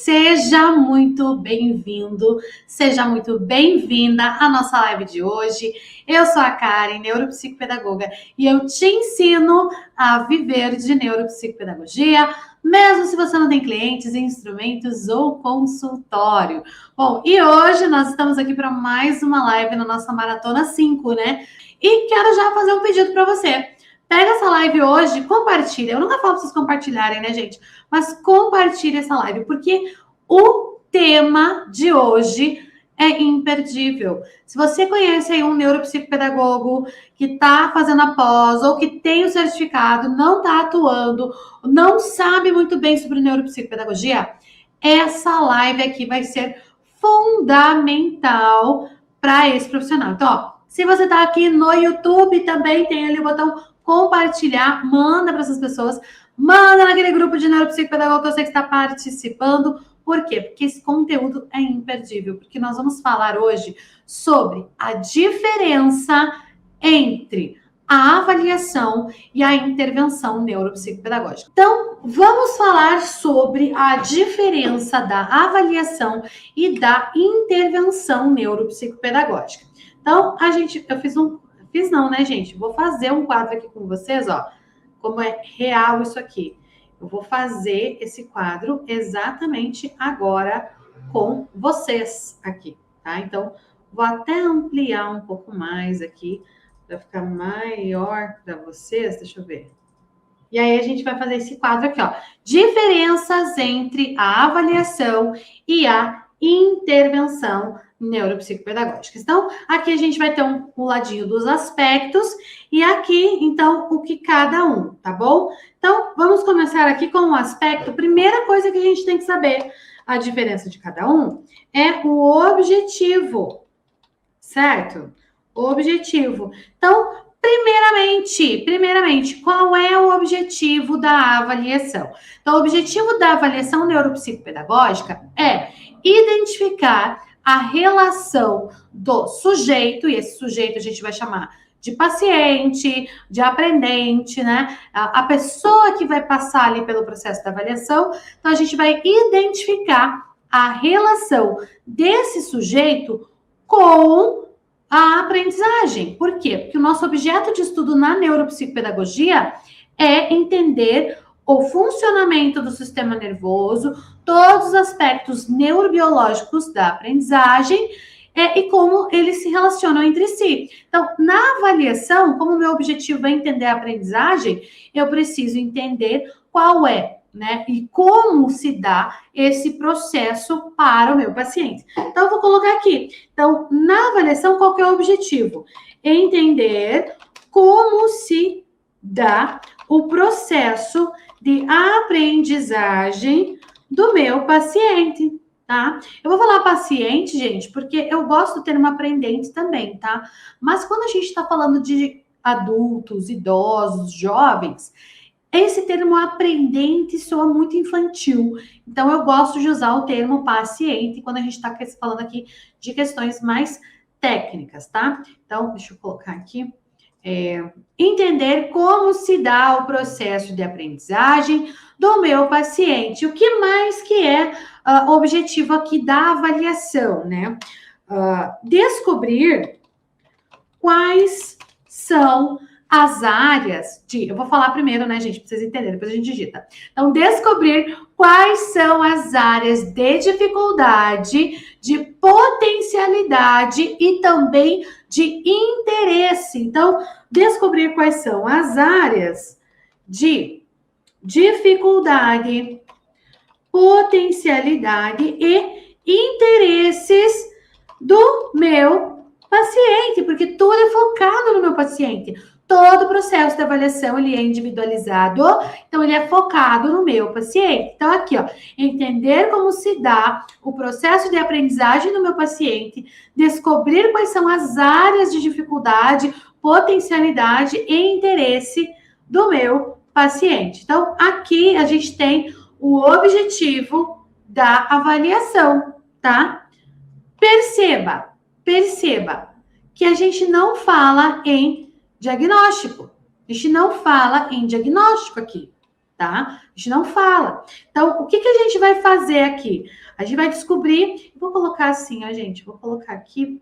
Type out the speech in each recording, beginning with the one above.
seja muito bem-vindo, seja muito bem-vinda à nossa live de hoje. Eu sou a Karen, neuropsicopedagoga, e eu te ensino a viver de neuropsicopedagogia, mesmo se você não tem clientes, instrumentos ou consultório. Bom, e hoje nós estamos aqui para mais uma live na nossa Maratona 5, né? E quero já fazer um pedido para você. Pega essa live hoje, compartilha. Eu nunca falo para vocês compartilharem, né, gente? Mas compartilha essa live, porque o tema de hoje é imperdível. Se você conhece aí um neuropsicopedagogo que está fazendo a pós ou que tem o certificado, não está atuando, não sabe muito bem sobre neuropsicopedagogia, essa live aqui vai ser fundamental para esse profissional. Então, ó, se você está aqui no YouTube, também tem ali o botão compartilhar, manda para essas pessoas, manda naquele grupo de neuropsicopedagogo que eu sei que está participando. Por quê? Porque esse conteúdo é imperdível, porque nós vamos falar hoje sobre a diferença entre a avaliação e a intervenção neuropsicopedagógica. Então, vamos falar sobre a diferença da avaliação e da intervenção neuropsicopedagógica. Então, vou fazer um quadro aqui com vocês, ó, como é real isso aqui. Eu vou fazer esse quadro exatamente agora com vocês aqui, tá? Então, vou até ampliar um pouco mais aqui, para ficar maior para vocês. Deixa eu ver. E aí, a gente vai fazer esse quadro aqui, ó. Diferenças entre a avaliação e a intervenção neuropsicopedagógica. Então, aqui a gente vai ter um ladinho dos aspectos e aqui, então, o que cada um, tá bom? Então, vamos começar aqui com o aspecto. Primeira coisa que a gente tem que saber, a diferença de cada um é o objetivo, certo? O objetivo. Então, primeiramente, qual é o objetivo da avaliação? Então, o objetivo da avaliação neuropsicopedagógica é identificar a relação do sujeito, e esse sujeito a gente vai chamar de paciente, de aprendente, né? A pessoa que vai passar ali pelo processo da avaliação. Então, a gente vai identificar a relação desse sujeito com a aprendizagem. Por quê? Porque o nosso objeto de estudo na neuropsicopedagogia é entender o funcionamento do sistema nervoso, todos os aspectos neurobiológicos da aprendizagem e como eles se relacionam entre si. Então, na avaliação, como o meu objetivo é entender a aprendizagem, eu preciso entender qual é, né, e como se dá esse processo para o meu paciente. Então, eu vou colocar aqui. Então, na avaliação, qual que é o objetivo? Entender como se dá o processo de aprendizagem do meu paciente, tá? Eu vou falar paciente, gente, porque eu gosto do termo aprendente também, tá? Mas quando a gente está falando de adultos, idosos, jovens, esse termo aprendente soa muito infantil. Então, eu gosto de usar o termo paciente quando a gente está falando aqui de questões mais técnicas, tá? Então, deixa eu colocar aqui. Entender como se dá o processo de aprendizagem do meu paciente. O que mais que é objetivo aqui da avaliação, né? Descobrir quais são as áreas de... Eu vou falar primeiro, né, gente? Pra vocês entenderem, depois a gente digita. Então, descobrir quais são as áreas de dificuldade, de potencialidade e também de interesse. Então, descobrir quais são as áreas de dificuldade, potencialidade e interesses do meu paciente, porque tudo é focado no meu paciente. Todo o processo de avaliação, ele é individualizado, então ele é focado no meu paciente. Então, aqui, ó, entender como se dá o processo de aprendizagem do meu paciente, descobrir quais são as áreas de dificuldade, potencialidade e interesse do meu paciente. Então, aqui a gente tem o objetivo da avaliação, tá? Perceba que a gente não fala em diagnóstico. A gente não fala em diagnóstico aqui, tá? A gente não fala. Então, o que a gente vai fazer aqui? A gente vai descobrir... Vou colocar assim, ó, gente. Vou colocar aqui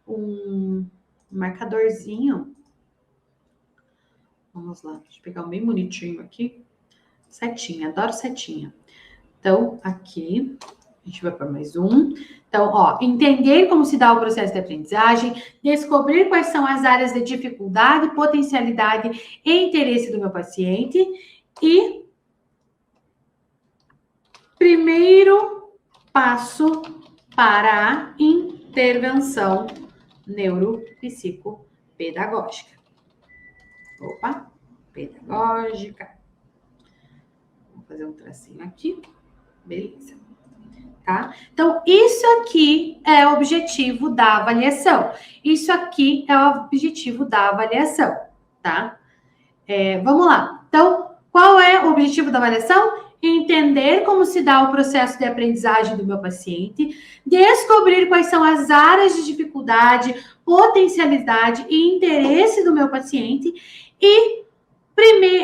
um marcadorzinho. Vamos lá. Deixa eu pegar um bem bonitinho aqui. Setinha, adoro setinha. Então, aqui, a gente vai para mais um. Então, ó, entender como se dá o processo de aprendizagem, descobrir quais são as áreas de dificuldade, potencialidade e interesse do meu paciente e primeiro passo para a intervenção neuropsicopedagógica. Opa, pedagógica. Vou fazer um tracinho aqui. Beleza. Tá? Então, isso aqui é o objetivo da avaliação. Isso aqui é o objetivo da avaliação, tá? Vamos lá. Então, qual é o objetivo da avaliação? Entender como se dá o processo de aprendizagem do meu paciente, descobrir quais são as áreas de dificuldade, potencialidade e interesse do meu paciente e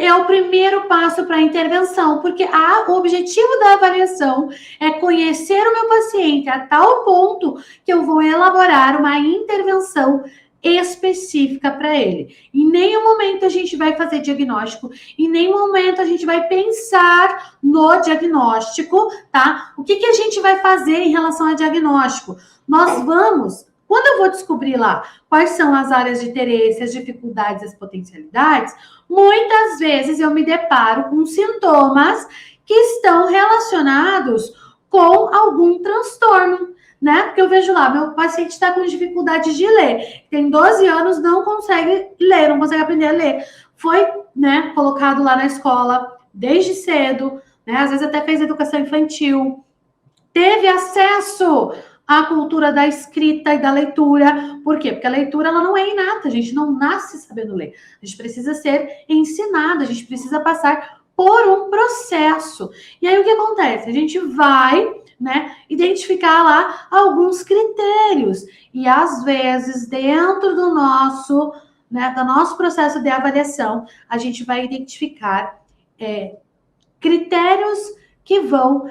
é o primeiro passo para a intervenção, porque o objetivo da avaliação é conhecer o meu paciente a tal ponto que eu vou elaborar uma intervenção específica para ele. Em nenhum momento a gente vai fazer diagnóstico, em nenhum momento a gente vai pensar no diagnóstico, tá? O que a gente vai fazer em relação ao diagnóstico? Nós vamos... Quando eu vou descobrir lá quais são as áreas de interesse, as dificuldades, as potencialidades, muitas vezes eu me deparo com sintomas que estão relacionados com algum transtorno, né? Porque eu vejo lá, meu paciente está com dificuldade de ler, tem 12 anos, não consegue ler, não consegue aprender a ler. Foi, né, colocado lá na escola desde cedo, né? Às vezes até fez educação infantil, teve acesso a cultura da escrita e da leitura. Por quê? Porque a leitura ela não é inata, a gente não nasce sabendo ler. A gente precisa ser ensinado, a gente precisa passar por um processo. E aí o que acontece? A gente vai, né, identificar lá alguns critérios. E às vezes, dentro do nosso processo de avaliação, a gente vai identificar critérios que vão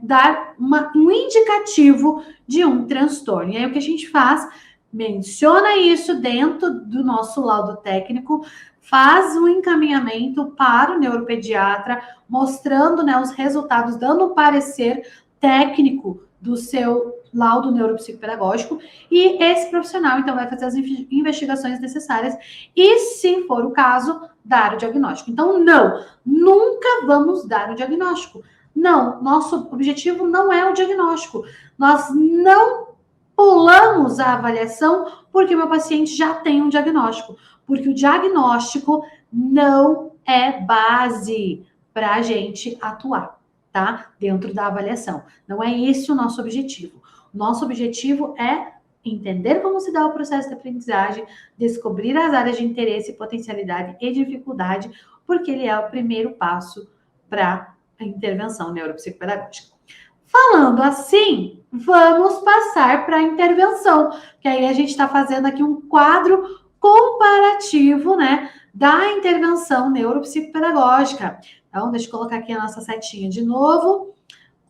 dar um indicativo de um transtorno. E aí o que a gente faz? Menciona isso dentro do nosso laudo técnico, faz um encaminhamento para o neuropediatra, mostrando, né, os resultados, dando um parecer técnico do seu laudo neuropsicopedagógico, e esse profissional, então, vai fazer as investigações necessárias e, se for o caso, dar o diagnóstico. Então, não, nunca vamos dar o diagnóstico. Não, nosso objetivo não é o diagnóstico. Nós não pulamos a avaliação porque o meu paciente já tem um diagnóstico. Porque o diagnóstico não é base para a gente atuar, tá? Dentro da avaliação. Não é esse o nosso objetivo. O nosso objetivo é entender como se dá o processo de aprendizagem, descobrir as áreas de interesse, potencialidade e dificuldade, porque ele é o primeiro passo para a intervenção neuropsicopedagógica. Falando assim, vamos passar para a intervenção, que aí a gente está fazendo aqui um quadro comparativo, né, da intervenção neuropsicopedagógica. Então, deixa eu colocar aqui a nossa setinha de novo.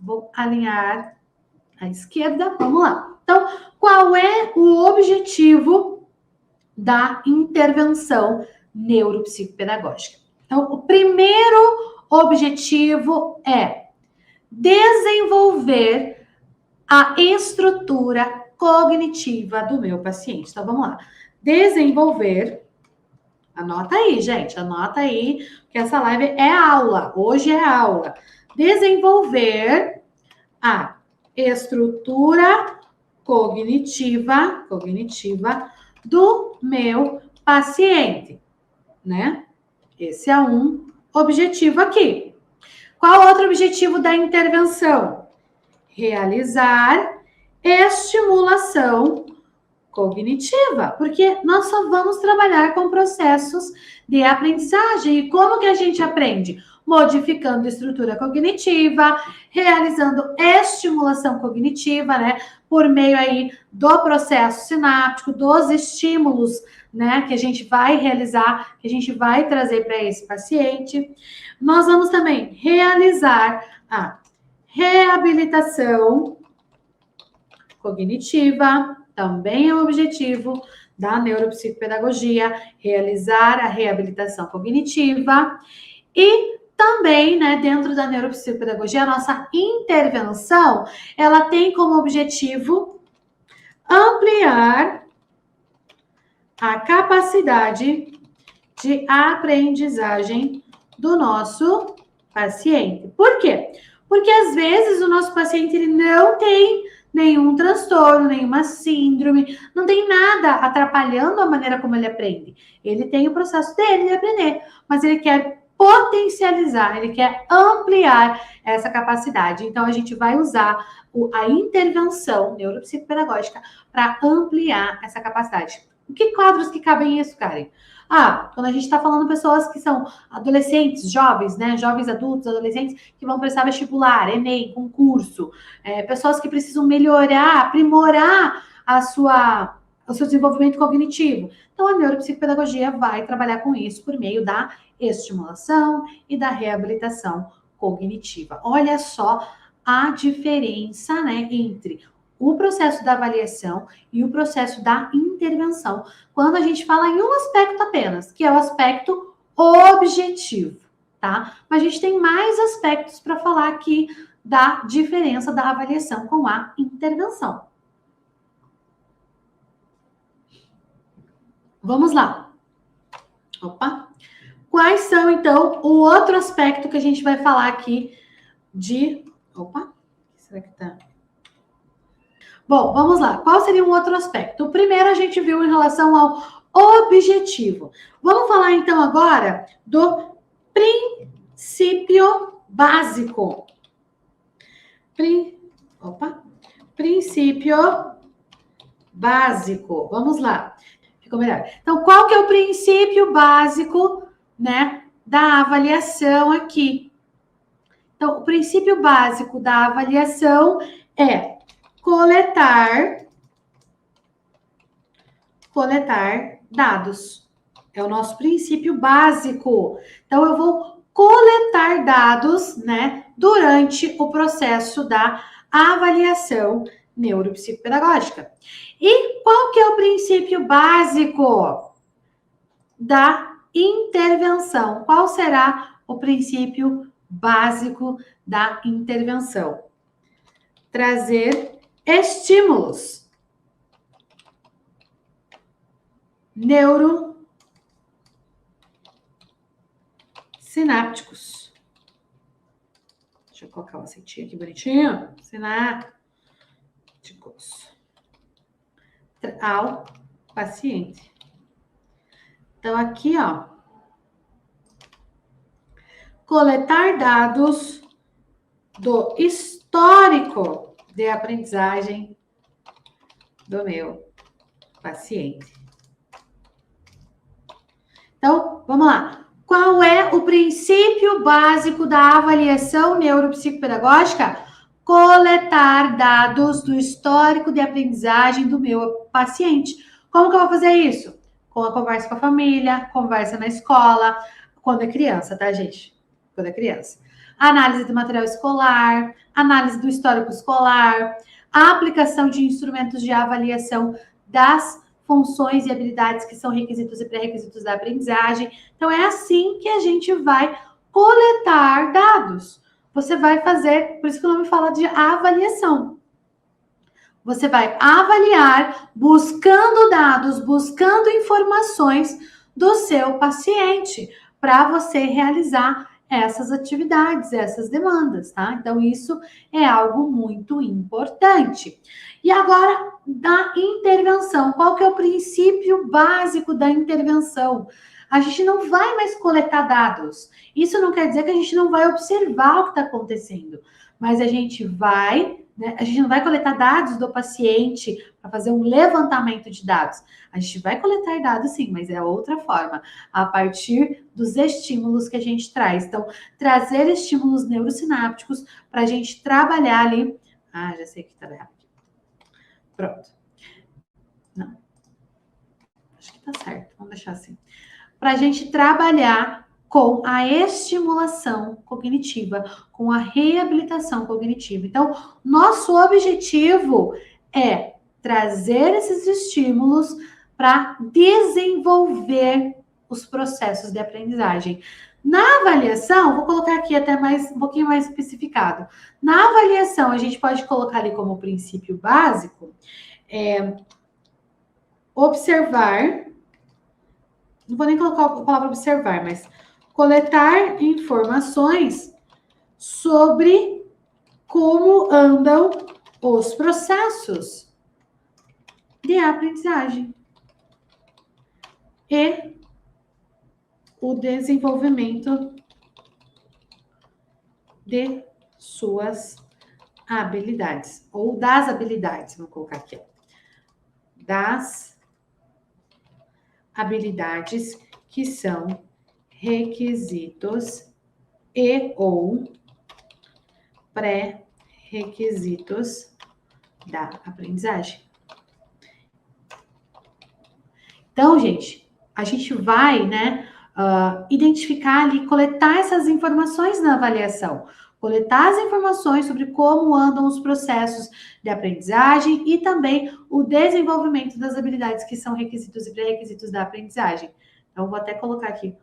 Vou alinhar à esquerda. Vamos lá. Então, qual é o objetivo da intervenção neuropsicopedagógica? Então, o primeiro objetivo é desenvolver a estrutura cognitiva do meu paciente. Então, vamos lá. Desenvolver, anota aí, gente, anota aí, que essa live é aula, hoje é aula. Desenvolver a estrutura cognitiva do meu paciente, né? Esse é um objetivo aqui. Qual outro objetivo da intervenção? Realizar estimulação cognitiva, porque nós só vamos trabalhar com processos de aprendizagem. E como que a gente aprende? modificando a estrutura cognitiva, realizando estimulação cognitiva, né, por meio aí do processo sináptico, dos estímulos, né, que a gente vai realizar, que a gente vai trazer para esse paciente. Nós vamos também realizar a reabilitação cognitiva, também é um objetivo da neuropsicopedagogia, realizar a reabilitação cognitiva. E também, né, dentro da neuropsicopedagogia, a nossa intervenção, ela tem como objetivo ampliar a capacidade de aprendizagem do nosso paciente. Por quê? Porque às vezes o nosso paciente ele não tem nenhum transtorno, nenhuma síndrome, não tem nada atrapalhando a maneira como ele aprende. Ele tem o processo dele de aprender, mas ele quer potencializar, ele quer ampliar essa capacidade. Então, a gente vai usar a intervenção neuropsicopedagógica para ampliar essa capacidade. Que quadros que cabem isso, Karen? Quando a gente está falando de pessoas que são adolescentes, jovens, né? Jovens adultos, adolescentes que vão prestar vestibular, Enem, concurso, pessoas que precisam melhorar, aprimorar o seu desenvolvimento cognitivo. Então, a neuropsicopedagogia vai trabalhar com isso por meio da estimulação e da reabilitação cognitiva. Olha só a diferença, né, entre o processo da avaliação e o processo da intervenção, quando a gente fala em um aspecto apenas, que é o aspecto objetivo, tá? Mas a gente tem mais aspectos para falar aqui da diferença da avaliação com a intervenção. Vamos lá. Opa! Quais são, então, o outro aspecto que a gente vai falar aqui de... Opa! Será que tá... Bom, vamos lá. Qual seria um outro aspecto? O primeiro a gente viu em relação ao objetivo. Vamos falar, então, agora do princípio básico. Princípio básico. Vamos lá. Ficou melhor. Então, qual que é o princípio básico, né, da avaliação aqui? Então, o princípio básico da avaliação é coletar dados. É o nosso princípio básico. Então, eu vou coletar dados, né, durante o processo da avaliação neuropsicopedagógica. E qual que é o princípio básico da intervenção? Qual será o princípio básico da intervenção? Trazer estímulos neurosinápticos. Deixa eu colocar uma setinha aqui bonitinho. Sinápticos ao paciente. Então, aqui, ó. Coletar dados do histórico de aprendizagem do meu paciente. Então, vamos lá. Qual é o princípio básico da avaliação neuropsicopedagógica? Coletar dados do histórico de aprendizagem do meu paciente. Como que eu vou fazer isso? Com a conversa com a família, conversa na escola, quando é criança, tá, gente? Quando é criança. Análise do material escolar, análise do histórico escolar, a aplicação de instrumentos de avaliação das funções e habilidades que são requisitos e pré-requisitos da aprendizagem. Então, é assim que a gente vai coletar dados. Você vai fazer, por isso que o nome fala de avaliação. Você vai avaliar buscando dados, buscando informações do seu paciente para você realizar essas atividades, essas demandas, tá? Então, isso é algo muito importante. E agora, da intervenção. Qual que é o princípio básico da intervenção? A gente não vai mais coletar dados. Isso não quer dizer que a gente não vai observar o que está acontecendo, mas a gente vai né? A gente não vai coletar dados do paciente para fazer um levantamento de dados. A gente vai coletar dados, sim, mas é outra forma, a partir dos estímulos que a gente traz. Então, trazer estímulos neurosinápticos para a gente trabalhar ali. Ah, já sei que está errado. Pronto. Não. Acho que tá certo. Vamos deixar assim. Para a gente trabalhar com a estimulação cognitiva, com a reabilitação cognitiva. Então, nosso objetivo é trazer esses estímulos para desenvolver os processos de aprendizagem. Na avaliação, vou colocar aqui até mais um pouquinho mais especificado. Na avaliação, a gente pode colocar ali como princípio básico observar, não vou nem colocar a palavra observar, mas coletar informações sobre como andam os processos de aprendizagem e o desenvolvimento de suas habilidades, ou das habilidades, vou colocar aqui, ó, das habilidades que são requisitos e ou pré-requisitos da aprendizagem. Então, gente, a gente vai, né, identificar ali, coletar essas informações na avaliação, coletar as informações sobre como andam os processos de aprendizagem e também o desenvolvimento das habilidades que são requisitos e pré-requisitos da aprendizagem. Então, vou até colocar aqui,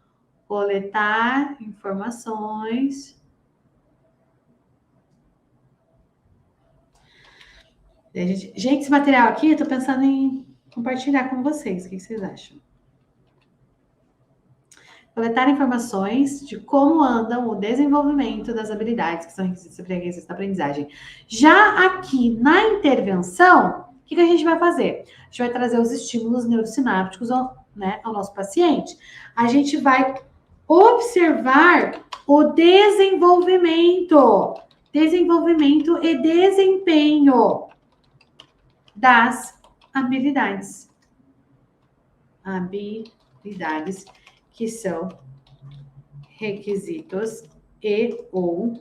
coletar informações. Gente, esse material aqui, eu tô pensando em compartilhar com vocês. O que vocês acham? Coletar informações de como andam o desenvolvimento das habilidades que são requisitos e pré-requisitos da aprendizagem. Já aqui na intervenção, o que a gente vai fazer? A gente vai trazer os estímulos neurosinápticos ao nosso paciente. A gente vai observar o desenvolvimento e desempenho das habilidades. Habilidades que são requisitos e ou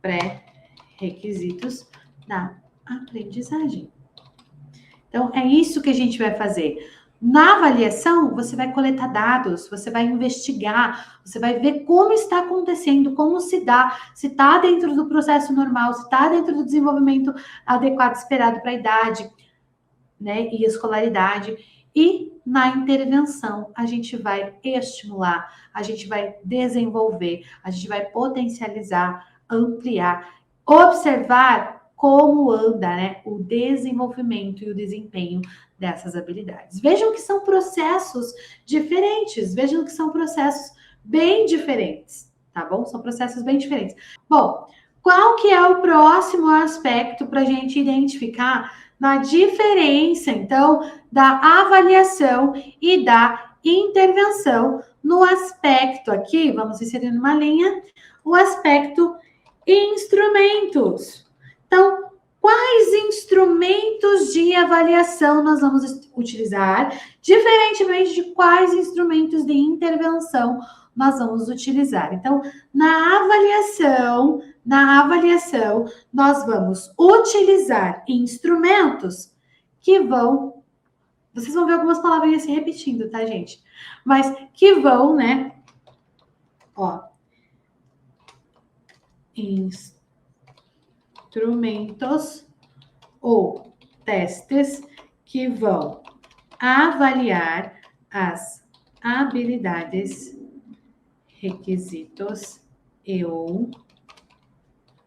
pré-requisitos da aprendizagem. Então, é isso que a gente vai fazer. Na avaliação, você vai coletar dados, você vai investigar, você vai ver como está acontecendo, como se dá, se está dentro do processo normal, se está dentro do desenvolvimento adequado esperado para a idade, né, e escolaridade. E na intervenção, a gente vai estimular, a gente vai desenvolver, a gente vai potencializar, ampliar, observar como anda, né, o desenvolvimento e o desempenho dessas habilidades. Vejam que são processos diferentes, vejam que são processos bem diferentes, tá bom? São processos bem diferentes. Bom, qual que é o próximo aspecto para a gente identificar na diferença, então, da avaliação e da intervenção no aspecto aqui, vamos inserir numa linha, o aspecto instrumentos. Então, quais instrumentos de avaliação nós vamos utilizar, diferentemente de quais instrumentos de intervenção nós vamos utilizar. Então, na avaliação, nós vamos utilizar instrumentos que vão... Vocês vão ver algumas palavrinhas se repetindo, tá, gente? Mas que vão, né? Ó. Instrumentos ou testes que vão avaliar as habilidades, requisitos e ou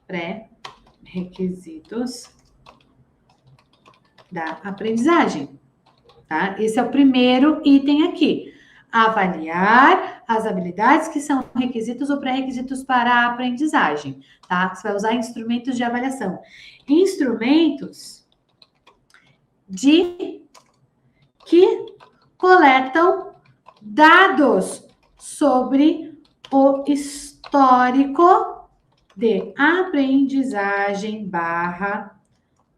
pré-requisitos da aprendizagem, tá? Esse é o primeiro item aqui. Avaliar as habilidades que são requisitos ou pré-requisitos para a aprendizagem, tá? Você vai usar instrumentos de avaliação. Instrumentos que coletam dados sobre o histórico de aprendizagem barra,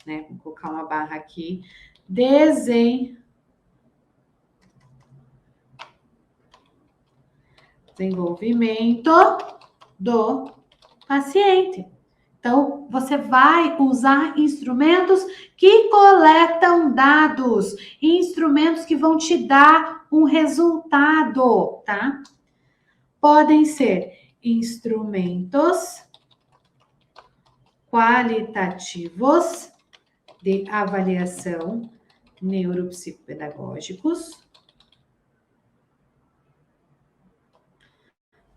né? Vou colocar uma barra aqui, desenvolvimento do paciente. Então, você vai usar instrumentos que coletam dados, instrumentos que vão te dar um resultado, tá? Podem ser instrumentos qualitativos de avaliação neuropsicopedagógicos.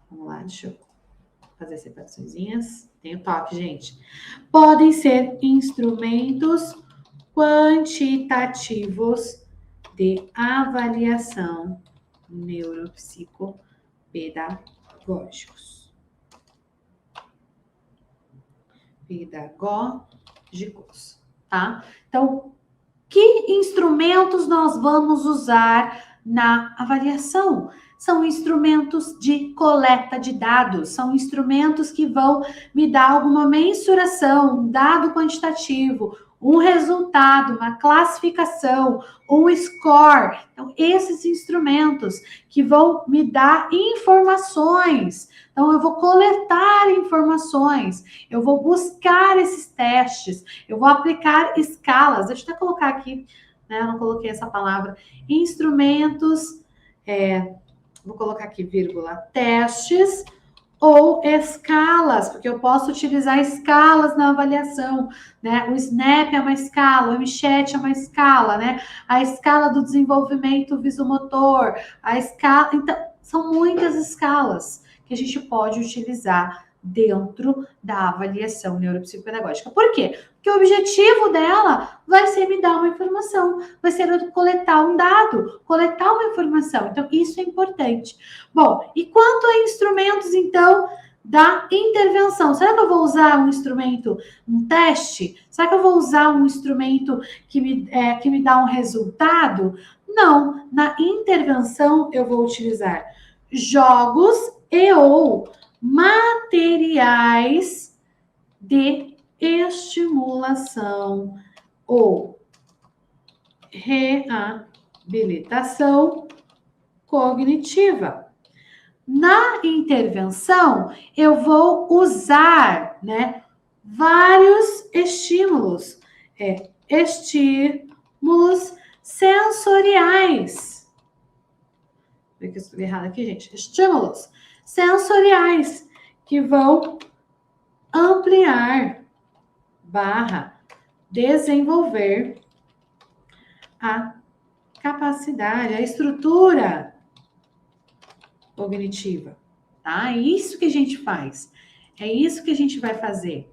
Vamos lá, deixa eu fazer separaçõezinhas. Tem o toque, gente. Podem ser instrumentos quantitativos de avaliação neuropsicopedagógicos. Tá? Então, que instrumentos nós vamos usar na avaliação? São instrumentos de coleta de dados, são instrumentos que vão me dar alguma mensuração, um dado quantitativo, um resultado, uma classificação, um score. Então, esses instrumentos que vão me dar informações. Então, eu vou coletar informações, eu vou buscar esses testes, eu vou aplicar escalas. Deixa eu até colocar aqui, né? Eu não coloquei essa palavra. Instrumentos, vou colocar aqui, vírgula, testes ou escalas, porque eu posso utilizar escalas na avaliação, né? O SNAP é uma escala, o MCHAT é uma escala, né? A escala do desenvolvimento visomotor, a escala... Então, são muitas escalas que a gente pode utilizar dentro da avaliação neuropsicopedagógica. Por quê? Porque o objetivo dela vai ser me dar uma informação, vai ser coletar um dado, coletar uma informação. Então, isso é importante. Bom, e quanto a instrumentos, então, da intervenção? Será que eu vou usar um instrumento, um teste? Será que eu vou usar um instrumento que me dá um resultado? Não. Na intervenção, eu vou utilizar jogos e ou materiais de estimulação ou reabilitação cognitiva. Na intervenção, eu vou usar, né, vários estímulos, estímulos sensoriais. Vou ver que eu escrevi errado aqui, gente. Estímulos sensoriais que vão ampliar barra desenvolver a capacidade, a estrutura cognitiva, tá? É isso que a gente faz. É isso que a gente vai fazer,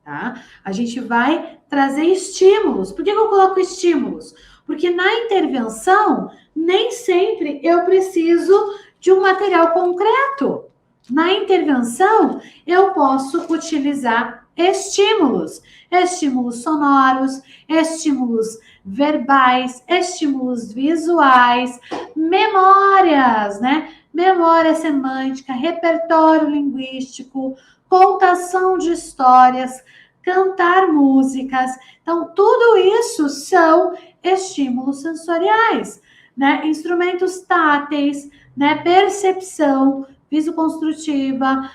tá? A gente vai trazer estímulos. Por que eu coloco estímulos? Porque na intervenção, nem sempre eu preciso de um material concreto. Na intervenção, eu posso utilizar estímulos. Estímulos sonoros, estímulos verbais, estímulos visuais, memórias, né? Memória semântica, repertório linguístico, contação de histórias, cantar músicas. Então, tudo isso são estímulos sensoriais, né? Instrumentos táteis, né? Percepção visoconstrutiva,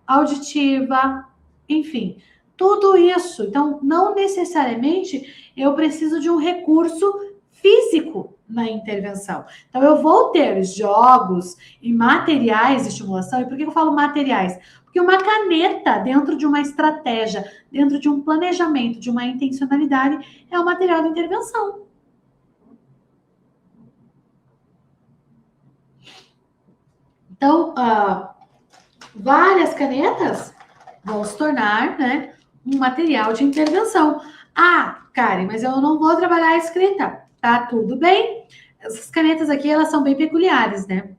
auditiva, enfim, tudo isso. Então, não necessariamente eu preciso de um recurso físico na intervenção. Então, eu vou ter jogos e materiais de estimulação. E por que eu falo materiais? Porque uma caneta dentro de uma estratégia, dentro de um planejamento, de uma intencionalidade, é um material de intervenção. Então, várias canetas vão se tornar, né, um material de intervenção. Ah, Karen, mas eu não vou trabalhar a escrita. Tá tudo bem. Essas canetas aqui, elas são bem peculiares, né?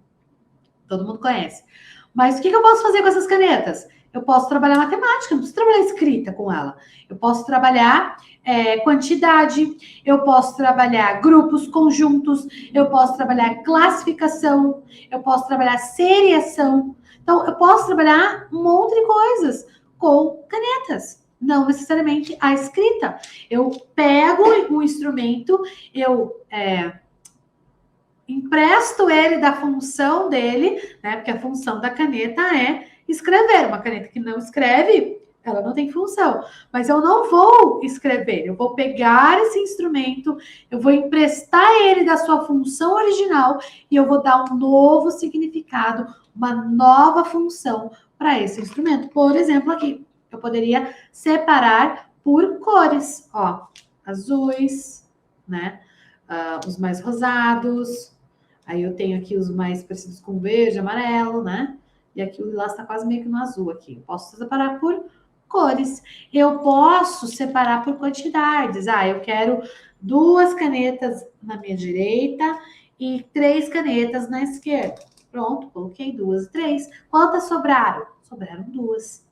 Todo mundo conhece. Mas o que eu posso fazer com essas canetas? Eu posso trabalhar matemática, não preciso trabalhar escrita com ela. Eu posso trabalhar quantidade, eu posso trabalhar grupos, conjuntos, eu posso trabalhar classificação, eu posso trabalhar seriação. Então, eu posso trabalhar um monte de coisas com canetas, não necessariamente a escrita. Eu pego um instrumento, eu empresto ele da função dele, né? Porque a função da caneta é escrever. Uma caneta que não escreve, ela não tem função. Mas eu não vou escrever, eu vou pegar esse instrumento, eu vou emprestar ele da sua função original e eu vou dar um novo significado, uma nova função para esse instrumento. Por exemplo, aqui, eu poderia separar por cores, ó, azuis, né? Os mais rosados. Aí eu tenho aqui os mais parecidos com verde, amarelo, né? E aqui o lilás está quase meio que no azul aqui. Eu posso separar por cores. Eu posso separar por quantidades. Eu quero 2 canetas na minha direita e 3 canetas na esquerda. Pronto, coloquei 2 e 3. Quantas sobraram? Sobraram 2.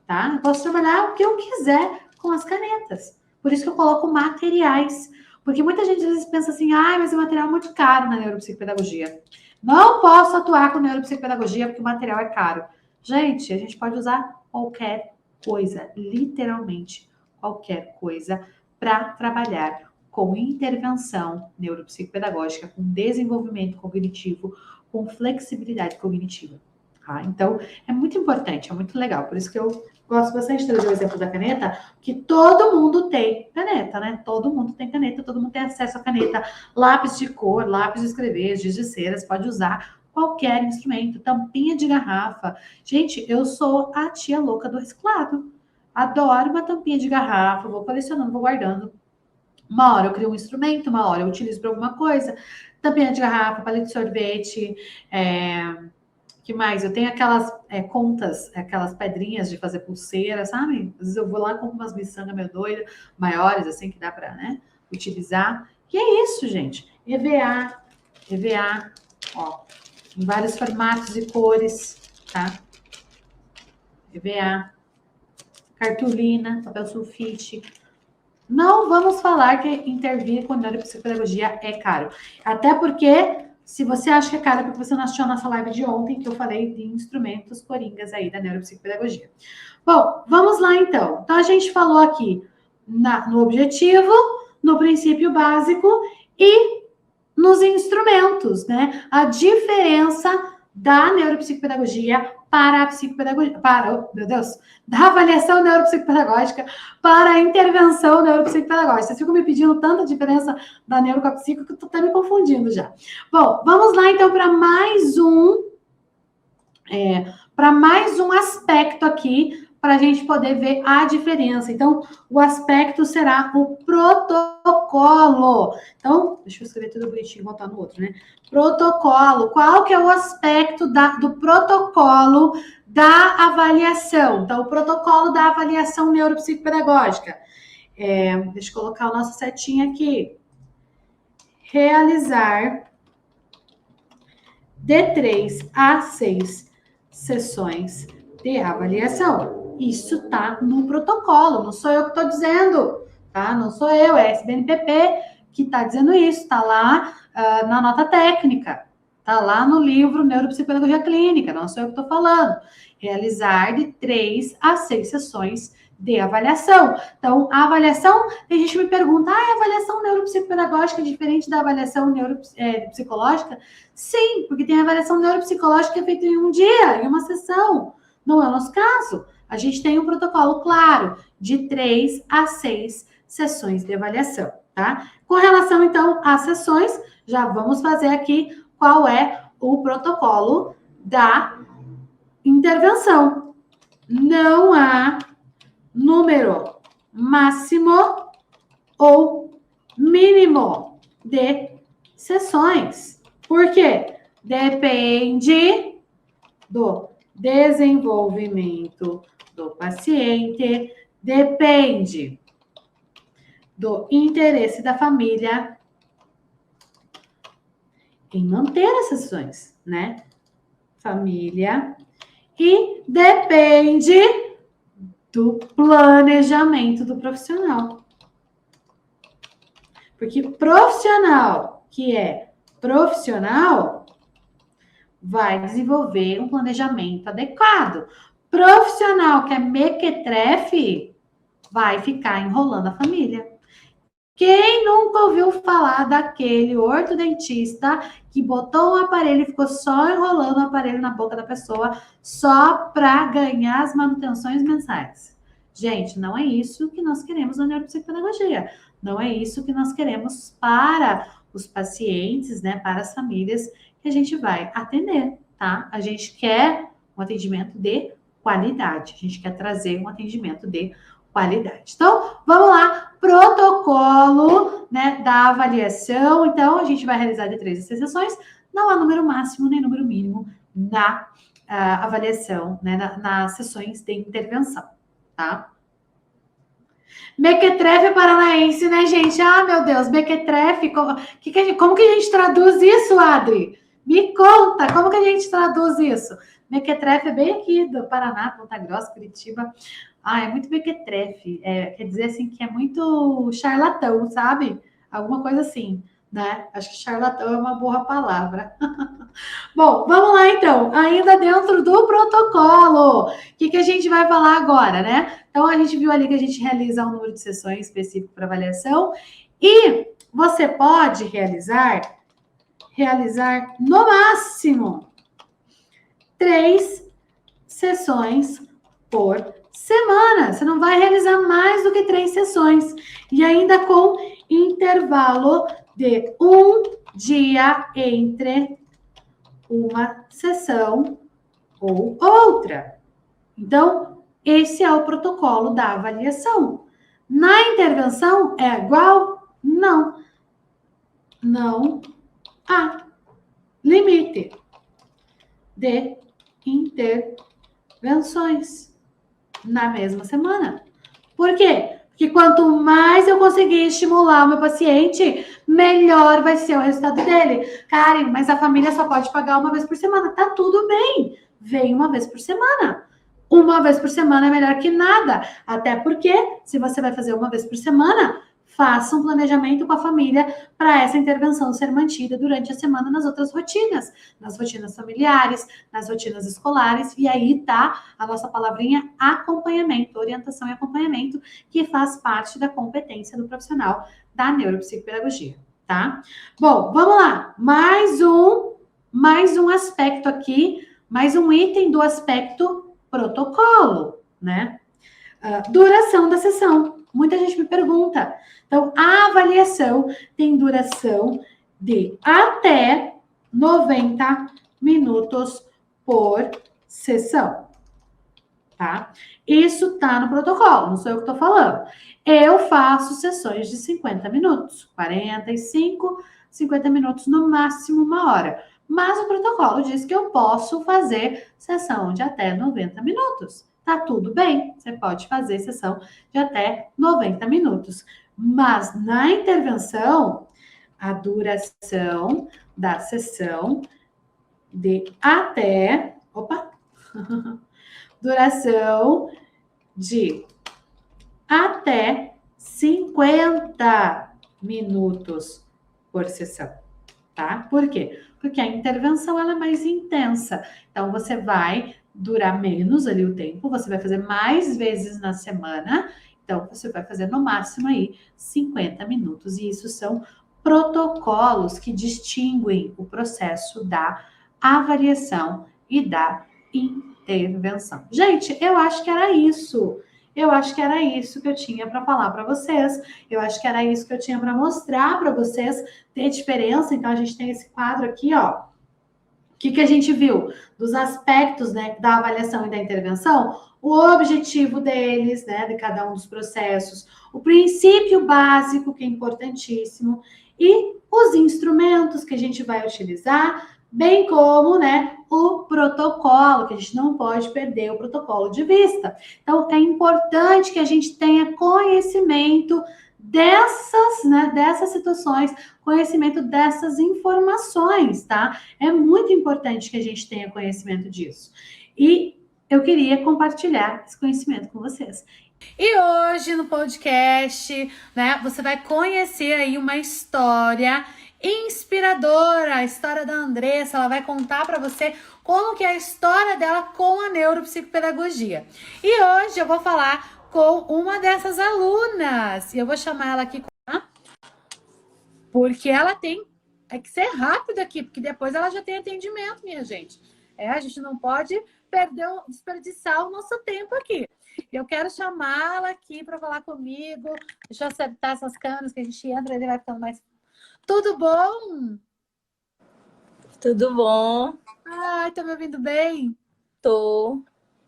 Tá? Eu posso trabalhar o que eu quiser com as canetas. Por isso que eu coloco materiais. Porque muita gente às vezes pensa assim, mas o material é muito caro na neuropsicopedagogia. Não posso atuar com neuropsicopedagogia porque o material é caro. Gente, a gente pode usar qualquer coisa, literalmente qualquer coisa, para trabalhar com intervenção neuropsicopedagógica, com desenvolvimento cognitivo, com flexibilidade cognitiva. Tá? Então, é muito importante, é muito legal. Por isso que eu gosto bastante de trazer o exemplo da caneta, que todo mundo tem caneta, né? Todo mundo tem caneta, todo mundo tem acesso à caneta. Lápis de cor, lápis de escrever, giz de cera, você pode usar qualquer instrumento, tampinha de garrafa. Gente, eu sou a tia louca do reciclado. Adoro uma tampinha de garrafa, vou colecionando, vou guardando. Uma hora eu crio um instrumento, uma hora eu utilizo para alguma coisa. Tampinha de garrafa, palito de sorvete, que mais? Eu tenho aquelas contas, aquelas pedrinhas de fazer pulseira, sabe? Às vezes eu vou lá e compro umas miçangas meio doidas, maiores, assim, que dá para, né, utilizar. E é isso, gente. EVA, ó, em vários formatos e cores, tá? EVA, cartolina, papel sulfite. Não vamos falar que intervir com neuropsicopedagogia é caro. Até porque, se você acha que é caro, é porque você não assistiu a nossa live de ontem, que eu falei de instrumentos coringas aí da neuropsicopedagogia. Bom, vamos lá então. Então, a gente falou aqui no objetivo, no princípio básico e nos instrumentos, né? A diferença da neuropsicopedagogia para a psicopedagogia, da avaliação neuropsicopedagógica para a intervenção neuropsicopedagógica. Vocês ficam me pedindo tanta diferença da neuro com a psico que eu tô até me confundindo já. Bom, vamos lá então para mais um aspecto aqui para a gente poder ver a diferença. Então, o aspecto será o protocolo. Então, deixa eu escrever tudo bonitinho e botar no outro, né? Protocolo. Qual que é o aspecto do protocolo da avaliação? Então, o protocolo da avaliação neuropsicopedagógica. Deixa eu colocar a nossa setinha aqui. Realizar de 3 a 6 sessões de avaliação. Isso tá no protocolo, não sou eu que estou dizendo, tá? Não sou eu, é a SBNPP que está dizendo isso, está lá na nota técnica, está lá no livro Neuropsicopedagogia Clínica, não sou eu que estou falando. Realizar de 3 a 6 sessões de avaliação. Então, a avaliação, tem gente que me pergunta, a avaliação neuropsicopedagógica é diferente da avaliação psicológica? Sim, porque tem a avaliação neuropsicológica que é feita em um dia, em uma sessão. Não é o nosso caso. A gente tem um protocolo claro de 3 a 6 sessões de avaliação, tá? Com relação, então, às sessões, já vamos fazer aqui qual é o protocolo da intervenção. Não há número máximo ou mínimo de sessões. Por quê? Depende do desenvolvimento do paciente, depende do interesse da família em manter as sessões, né? Família. E depende do planejamento do profissional. Porque profissional que é profissional vai desenvolver um planejamento adequado. Profissional que é mequetrefe vai ficar enrolando a família. Quem nunca ouviu falar daquele ortodentista que botou um aparelho e ficou só enrolando o aparelho na boca da pessoa só para ganhar as manutenções mensais? Gente, não é isso que nós queremos na neuropsicopedagogia. Não é isso que nós queremos para os pacientes, né, para as famílias que a gente vai atender, tá? A gente quer um atendimento de qualidade. A gente quer trazer um atendimento de qualidade. Então, vamos lá, protocolo, né, da avaliação. Então, a gente vai realizar de 3 a 6 sessões. Não há número máximo nem número mínimo na avaliação, né, nas sessões de intervenção, tá? Mequetrefe paranaense, né, gente? Ah, meu Deus, mequetrefe, como que a gente traduz isso, Adri? Me conta, como que a gente traduz isso? Mequetrefe é bem aqui do Paraná, Ponta Grossa, Curitiba. Ah, é muito mequetrefe. Quer dizer assim que é muito charlatão, sabe? Alguma coisa assim, né? Acho que charlatão é uma boa palavra. Bom, vamos lá então. Ainda dentro do protocolo. O que a gente vai falar agora, né? Então, a gente viu ali que a gente realiza um número de sessões específico para avaliação. E você pode realizar no máximo 3 sessões por semana. Você não vai realizar mais do que 3 sessões. E ainda com intervalo de 1 dia entre uma sessão ou outra. Então, esse é o protocolo da avaliação. Na intervenção, é igual? Não. Não há limite de intervenções na mesma semana. Por quê? Porque quanto mais eu conseguir estimular o meu paciente, melhor vai ser o resultado dele. Karen, mas a família só pode pagar uma vez por semana. Tá tudo bem. Vem uma vez por semana. Uma vez por semana é melhor que nada. Até porque, se você vai fazer uma vez por semana, faça um planejamento com a família para essa intervenção ser mantida durante a semana nas outras rotinas, nas rotinas familiares, nas rotinas escolares, e aí tá a nossa palavrinha acompanhamento, orientação e acompanhamento, que faz parte da competência do profissional da neuropsicopedagogia, tá? Bom, vamos lá, mais um aspecto aqui, mais um item do aspecto protocolo, né? Duração da sessão. Muita gente me pergunta. Então, a avaliação tem duração de até 90 minutos por sessão, tá? Isso tá no protocolo, não sou eu que tô falando. Eu faço sessões de 50 minutos, 45, 50 minutos, no máximo 1 hora. Mas o protocolo diz que eu posso fazer sessão de até 90 minutos. Tá tudo bem, você pode fazer sessão de até 90 minutos. Mas na intervenção, a duração da sessão de até. Opa! Duração de até 50 minutos por sessão, tá? Por quê? Porque a intervenção ela é mais intensa. Então, você vai durar menos ali o tempo, você vai fazer mais vezes na semana, então você vai fazer no máximo aí 50 minutos. E isso são protocolos que distinguem o processo da avaliação e da intervenção. Gente, eu acho que era isso. Eu acho que era isso que eu tinha para falar para vocês. Eu acho que era isso que eu tinha para mostrar para vocês. Tem diferença, então a gente tem esse quadro aqui, ó. O que a gente viu? Dos aspectos, né, da avaliação e da intervenção, o objetivo deles, né, de cada um dos processos, o princípio básico, que é importantíssimo, e os instrumentos que a gente vai utilizar, bem como, né, o protocolo, que a gente não pode perder o protocolo de vista. Então, é importante que a gente tenha conhecimento dessas situações, conhecimento dessas informações, tá? É muito importante que a gente tenha conhecimento disso. E eu queria compartilhar esse conhecimento com vocês. E hoje no podcast, né, você vai conhecer aí uma história inspiradora, a história da Andressa. Ela vai contar para você como que é a história dela com a neuropsicopedagogia. E hoje eu vou falar com uma dessas alunas. E eu vou chamar ela aqui, porque ela tem que ser rápida aqui, porque depois ela já tem atendimento, minha gente. A gente não pode desperdiçar o nosso tempo aqui. Eu quero chamá-la aqui para falar comigo. Deixa eu acertar essas câmeras que a gente entra, ele vai ficando mais... Tudo bom? Tudo bom? Ai, tá me ouvindo bem? Tô.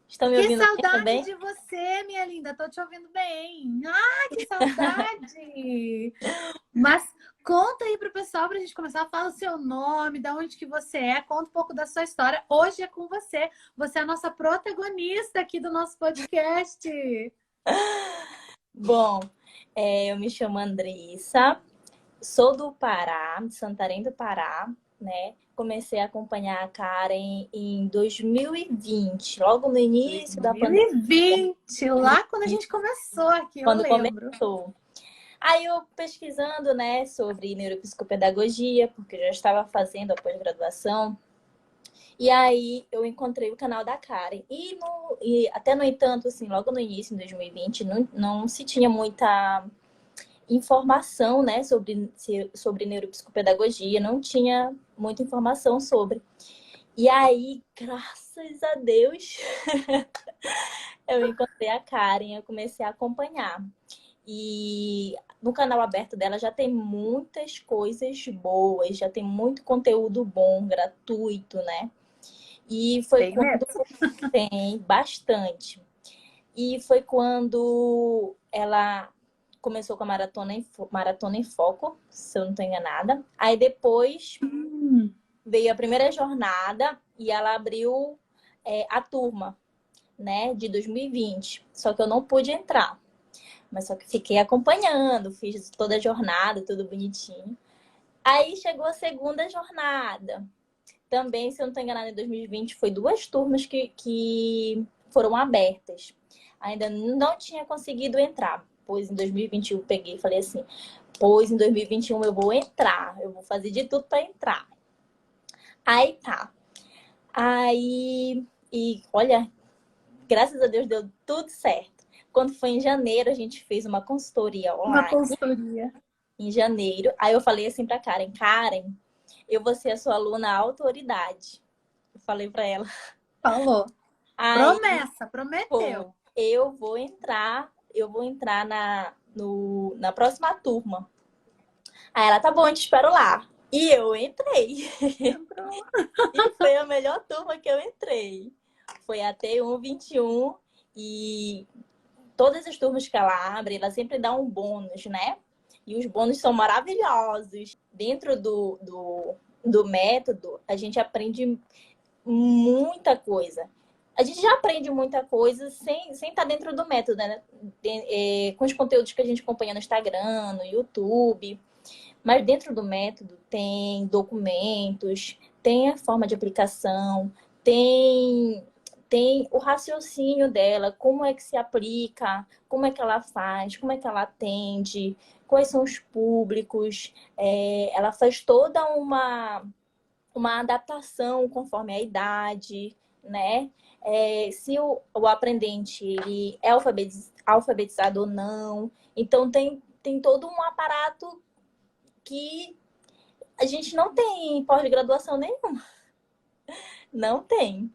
Estão me Que ouvindo bem saudade também? de você, minha linda. Tô te ouvindo bem. Ai, que saudade! Mas conta aí pro pessoal pra gente começar. Fala o seu nome, da onde que você é, conta um pouco da sua história. Hoje é com você. Você é a nossa protagonista aqui do nosso podcast. Bom, eu me chamo Andressa, sou do Pará, de Santarém do Pará, né? Comecei a acompanhar a Karen em 2020, logo no início da pandemia. 2020, lá quando a gente começou aqui, eu Quando lembro. começou. Aí eu pesquisando, né, sobre neuropsicopedagogia, porque eu já estava fazendo a pós-graduação. E aí eu encontrei o canal da Karen. E até no entanto, assim, logo no início, em 2020, não se tinha muita informação, né, sobre neuropsicopedagogia, não tinha muita informação sobre. E aí, graças a Deus, eu encontrei a Karen, eu comecei a acompanhar. E no canal aberto dela já tem muitas coisas boas, já tem muito conteúdo bom, gratuito, né? E foi Tem quando mesmo. tem bastante. E foi quando ela começou com a Maratona em Foco, se eu não estou enganada. Aí depois veio a primeira jornada e ela abriu a turma, né, de 2020. Só que eu não pude entrar. Mas só que fiquei acompanhando, fiz toda a jornada, tudo bonitinho. Aí chegou a segunda jornada. Também, se eu não estou enganada, em 2020 foi 2 turmas que foram abertas. Ainda não tinha conseguido entrar. Pois em 2021 eu peguei e falei assim, pois em 2021 eu vou entrar. Eu vou fazer de tudo para entrar. Aí tá. Aí, e olha, graças a Deus deu tudo certo. Quando foi em janeiro, a gente fez uma consultoria Uma online. consultoria. Em janeiro. Aí eu falei assim pra Karen, Karen, eu vou ser a sua aluna autoridade. Eu falei pra ela. Falou. Aí, Promessa, pô, prometeu. eu vou entrar na próxima turma. Aí ela, tá bom, eu te espero lá. E eu entrei. Entrou. E foi a melhor turma que eu entrei. Foi a T121 e todas as turmas que ela abre, ela sempre dá um bônus, né? E os bônus são maravilhosos. Dentro do método, a gente aprende muita coisa. A gente já aprende muita coisa sem estar dentro do método, né? Com os conteúdos que a gente acompanha no Instagram, no YouTube. Mas dentro do método tem documentos, tem a forma de aplicação, tem o raciocínio dela, como é que se aplica, como é que ela faz, como é que ela atende, quais são os públicos. Ela faz toda uma adaptação conforme a idade, né? Se o aprendente ele é alfabetizado ou não. Então, tem todo um aparato que a gente não tem pós-graduação nenhuma. Não tem.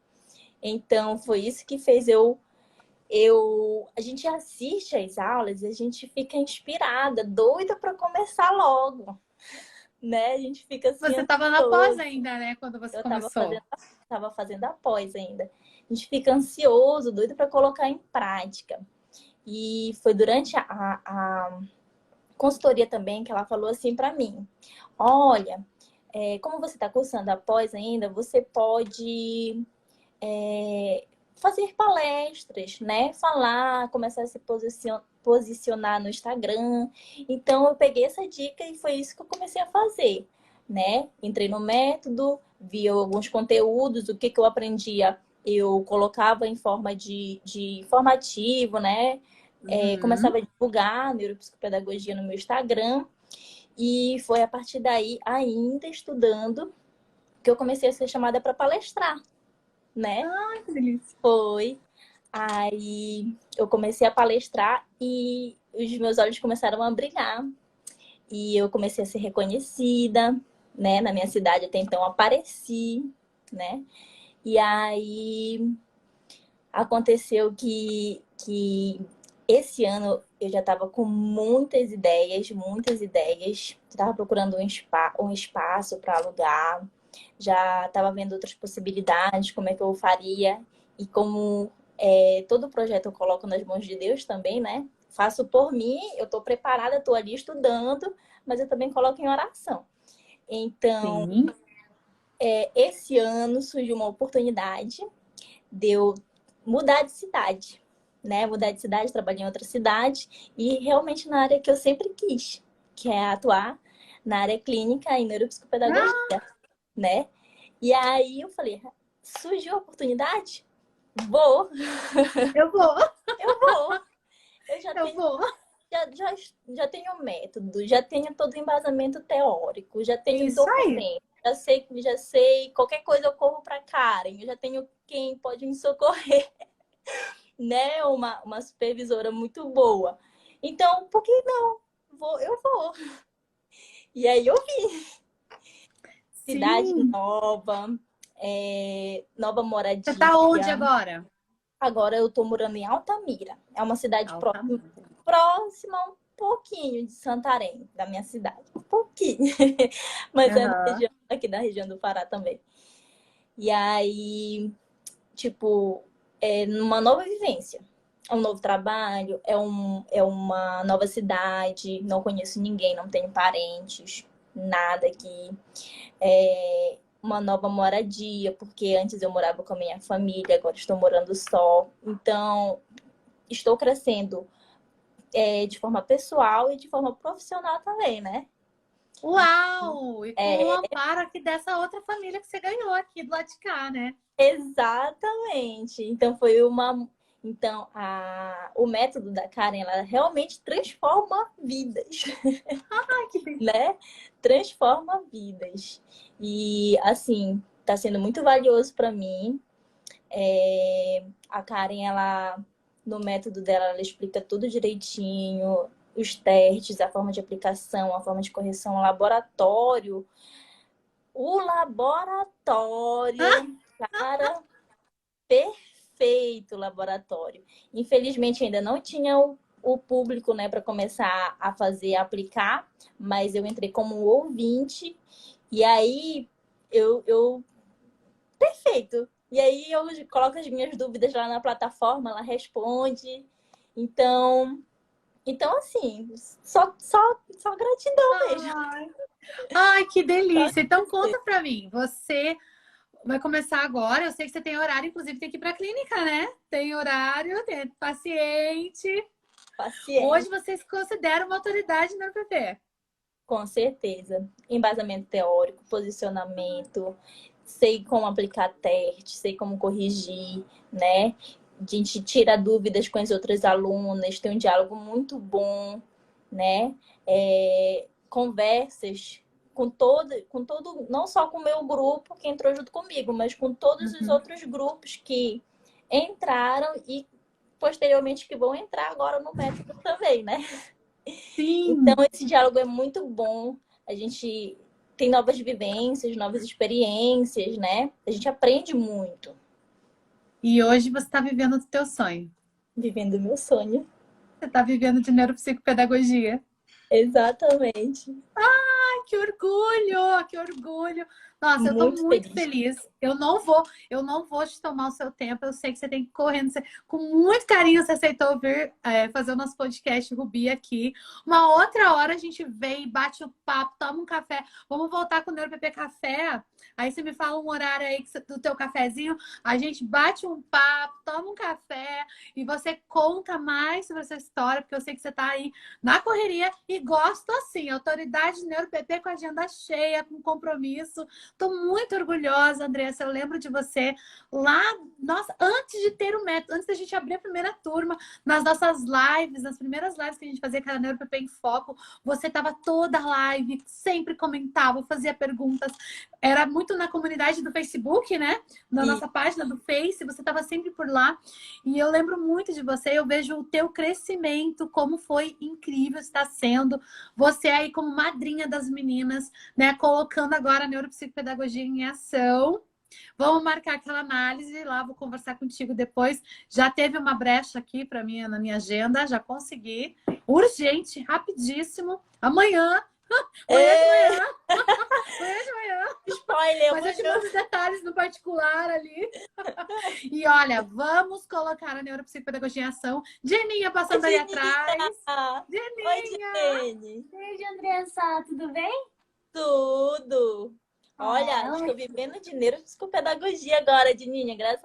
Então, foi isso que fez a gente assiste às aulas e a gente fica inspirada, doida para começar logo, né? A gente fica assim, Você estava na pós ainda, né? Quando você eu começou. tava fazendo a pós ainda. A gente fica ansioso, doido para colocar em prática. E foi durante a consultoria também que ela falou assim para mim: olha, como você está cursando a pós ainda, você pode fazer palestras, né? Falar, começar a se posicionar no Instagram. Então, eu peguei essa dica e foi isso que eu comecei a fazer, né? Entrei no método, vi alguns conteúdos, o que eu aprendia, eu colocava em forma de informativo, né? Começava a divulgar neuropsicopedagogia no meu Instagram. E foi a partir daí, ainda estudando, que eu comecei a ser chamada para palestrar, né? Ai, que delícia. Foi. Aí eu comecei a palestrar e os meus olhos começaram a brilhar. E eu comecei a ser reconhecida, né? Na minha cidade até então apareci, né? E aí aconteceu que esse ano eu já estava com muitas ideias, muitas ideias. Estava procurando um espaço para alugar, já estava vendo outras possibilidades, como é que eu faria. E como todo projeto eu coloco nas mãos de Deus também, né? Faço por mim, eu estou preparada, estou ali estudando, mas eu também coloco em oração. Então, Sim. esse ano surgiu uma oportunidade de eu mudar de cidade, né? Mudar de cidade, trabalhar em outra cidade e realmente na área que eu sempre quis, que é atuar na área clínica e neuropsicopedagogia, né? E aí eu falei, surgiu a oportunidade? Vou, Eu vou, eu vou. Eu eu vou. já tenho método, já tenho todo o embasamento teórico, já tenho Isso aí. documento, já sei, qualquer coisa eu corro para Karen, eu já tenho quem pode me socorrer, né? Uma supervisora muito boa. Então, por que não? Eu vou. E aí eu vi cidade Sim. nova, nova Você tá onde moradia. agora? Agora eu tô morando em Altamira. É uma cidade Altamira. próxima um pouquinho de Santarém, da minha cidade. Um pouquinho. Mas é Aham. aqui da região do Pará também. E aí, tipo, é uma nova vivência. É um novo trabalho, é uma nova cidade, não conheço ninguém, não tenho parentes, nada aqui. É uma nova moradia, porque antes eu morava com a minha família, agora estou morando só. Então, estou crescendo de forma pessoal e de forma profissional também, né? Uau! E com o É, amparo aqui dessa outra família que você ganhou aqui do lado de cá, né? exatamente. Então foi uma. Então, o método da Karen, ela realmente transforma vidas, Ai, que delícia. né? Transforma vidas. E, assim, tá sendo muito valioso para mim. A Karen, ela, no método dela, ela explica tudo direitinho, os testes, a forma de aplicação, a forma de correção, o laboratório. O laboratório, cara, perfeito laboratório. Infelizmente ainda não tinha o público, né, para começar a fazer, a aplicar, mas eu entrei como ouvinte e aí eu perfeito. E aí eu coloco as minhas dúvidas lá na plataforma, ela responde. Então, então assim, só gratidão mesmo. Ai, ai, que Só delícia. Então agradecer. conta pra mim. Você vai começar agora. Eu sei que você tem horário, inclusive tem que ir pra clínica, né? Tem horário, tem paciente. Hoje Paciente. você se considera uma autoridade no PP. Com certeza. Embasamento teórico, posicionamento, sei como aplicar teste, sei como corrigir, né? A gente tira dúvidas com as outras alunas, tem um diálogo muito bom, né? Conversas com todo, não só com o meu grupo que entrou junto comigo, mas com todos os Uhum. outros grupos que entraram e posteriormente que vão entrar agora no método também, né? Então, Sim. esse diálogo é muito bom. A gente tem novas vivências, novas experiências, né? A gente aprende muito E hoje você está vivendo o teu sonho. vivendo o meu sonho. Você está vivendo de neuropsicopedagogia. Exatamente. Ai, que orgulho, que orgulho. Nossa, eu tô Muito muito feliz. feliz. Eu não vou te tomar o seu tempo. Eu sei que você tem que correr. Com muito carinho, você aceitou vir fazer o nosso podcast Rubi aqui. Uma outra hora a gente vem, bate o papo, toma um café. Vamos voltar com o NeuroPP Café. Aí você me fala um horário aí do teu cafezinho. A gente bate um papo, toma um café e você conta mais sobre essa história, porque eu sei que você tá aí na correria e gosto assim, autoridade NeuroPP VP com a agenda cheia, com compromisso. Estou muito orgulhosa, Andressa. Eu lembro de você lá, nossa, antes de ter o método, antes da gente abrir a primeira turma, nas nossas lives, nas primeiras lives que a gente fazia, que era NeuroPP em Foco, você estava toda a live, sempre comentava, fazia perguntas. Era muito na comunidade do Facebook, né? Na nossa página do Face, você estava sempre por lá. E eu lembro muito de você, eu vejo o teu crescimento, como foi incrível está sendo. Você aí como madrinha das meninas, né? Colocando agora a neuropsicopedagogia em ação. Vamos marcar aquela análise lá, vou conversar contigo depois. Já teve uma brecha aqui para mim na minha agenda, já consegui. Urgente, rapidíssimo. Amanhã. Amanhã de manhã. Amanhã de manhã. Spoiler, mas eu te mando os detalhes no particular ali. E olha, vamos colocar a neuropsicopedagogia em ação. Jeninha passando aí atrás. Jeninha! Oi, Jenny. Beijo, Andressa, tudo bem? Tudo. Olha, estou vivendo de neuropsicopedagogia agora, Dininha, graças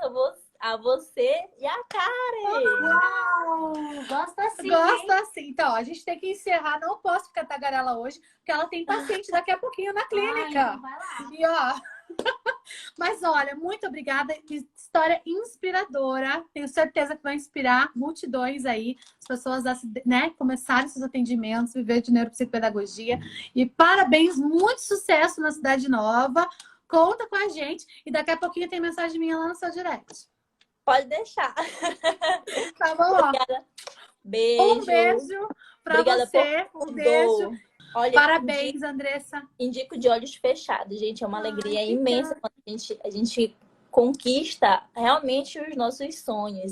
a você e a Karen. Uau! Gosto assim. Gosto assim. Então, a gente tem que encerrar. Não posso ficar tagarela hoje, porque ela tem paciente daqui a pouquinho na clínica. Ai, vai lá. E ó. Mas olha, muito obrigada. Que história inspiradora. Tenho certeza que vai inspirar multidões aí, as pessoas a, né, começarem seus atendimentos, viver de neuropsicopedagogia. E parabéns, muito sucesso na Cidade Nova. Conta com a gente. E daqui a pouquinho tem mensagem minha lá no seu direct. Pode deixar. Tá bom? Obrigada. Beijo. Um beijo pra Obrigada você. por Um beijo. Olha, Parabéns, Andressa. Indico de olhos fechados, gente. É uma alegria que imensa quando a gente conquista realmente os nossos sonhos.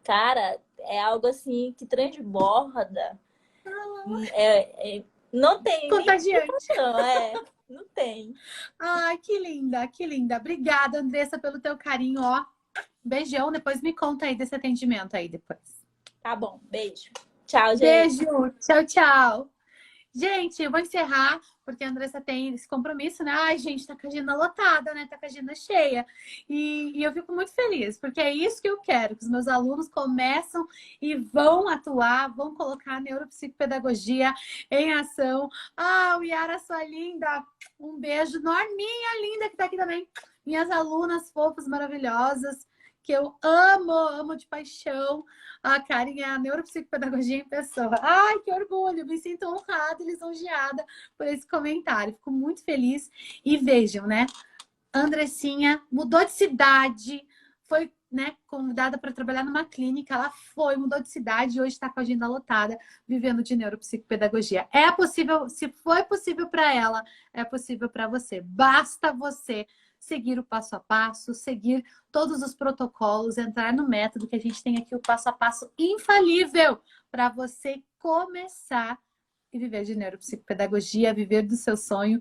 Cara, é algo assim que transborda. Não tem Contagiante. não tem. Ai, que linda, que linda. Obrigada, Andressa, pelo teu carinho, ó. Beijão, depois me conta aí desse atendimento aí depois. Tá bom, beijo. Tchau, gente. Beijo, tchau, tchau. Gente, eu vou encerrar, porque a Andressa tem esse compromisso, né? Ai, gente, tá com a agenda lotada, né? Tá com a agenda cheia. E eu fico muito feliz, porque é isso que eu quero, que os meus alunos começam e vão atuar, vão colocar a neuropsicopedagogia em ação. Ah, o Yara, sua linda! Um beijo. Norminha, linda, que tá aqui também. Minhas alunas fofas, maravilhosas, que eu amo de paixão. A Karen é a neuropsicopedagogia em pessoa. Ai, que orgulho! Me sinto honrada e lisonjeada por esse comentário. Fico muito feliz. E vejam, né? Andressinha mudou de cidade, foi, né, convidada para trabalhar numa clínica. Ela mudou de cidade e hoje está com a agenda lotada, vivendo de neuropsicopedagogia. É possível, se foi possível para ela, é possível para você. Basta você seguir o passo a passo, seguir todos os protocolos, entrar no método, que a gente tem aqui o passo a passo infalível para você começar e viver de neuropsicopedagogia, viver do seu sonho,